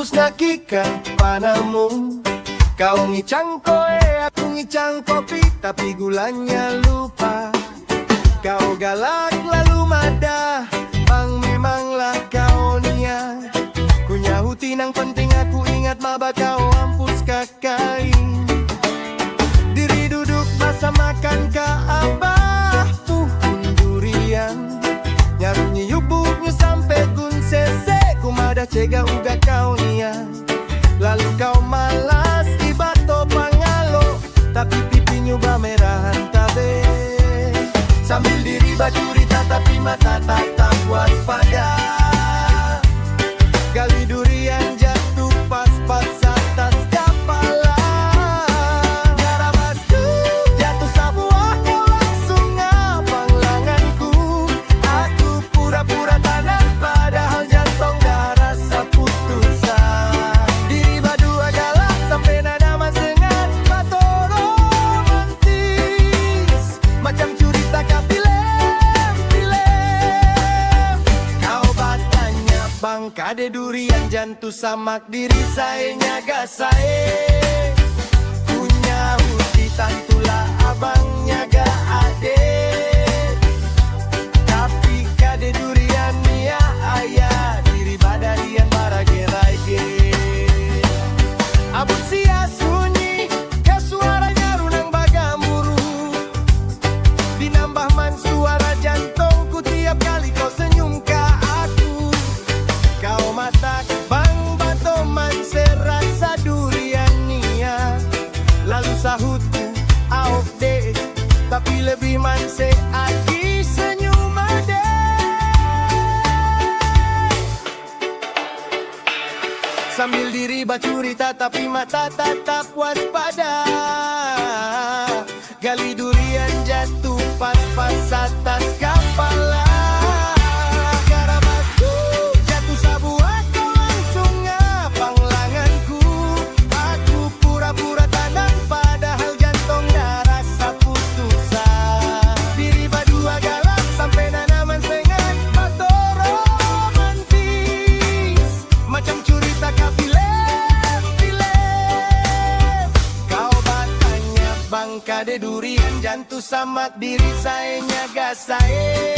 hampus nakikan panamu. Kau ngicang koe, aku ngicang kopi, tapi gulanya lupa. Kau galak lalu madah, bang memanglah kau niat. Kunyahuti nang penting aku ingat maba kau hampus kakain. Diri duduk masa makan ka abah pohon durian. Nyarunyi yubuknya sampai gun sese, kumada cega uga kau niat. Lalu kau malas ibato pangalo, tapi pipi nyoba merahan tabe. Sambil diri bacurita tapi mata tatap waspada. Gali durian jatuh pas-pas atas kepala. Nyarabas jatuh sebuah kau langsung ngapang lenganku. Aku pura-pura tanah padahal jantung dah rasa putusan. Diri badua galak sampai nada masengan bato romantis. Macam cerita kapilem-pilem. Kau batanya bang kade durian jantu samak diri saya nyaga saya. Punya huti tantula abang nyaga ade. Tapi kade durian nia ayah diri badarian barage-rage. Abut sia sunyi ke suaranya runang bagamburu. Dinambah man suara jantungku tiap kali kau senyum ke aku. Kau mata bang bato man serasa durian nia. Lalu sahutku out deh, tapi lebih man se aki senyum ade. Sambil diri bacurita tapi mata tatap waspada. Gali durian jatuh pas-pas atas kepala. Garabasku jatuh sebuah kau langsung ngapang lenganku. Aku pura-pura tenang padahal jantung dah rasa putusan. Diri badua galak sampai nanaman sengan bato romantis. Macam cerita kapilem-pilem. Kau batanya bang kade durian jantu samak diri saya nyaga saya.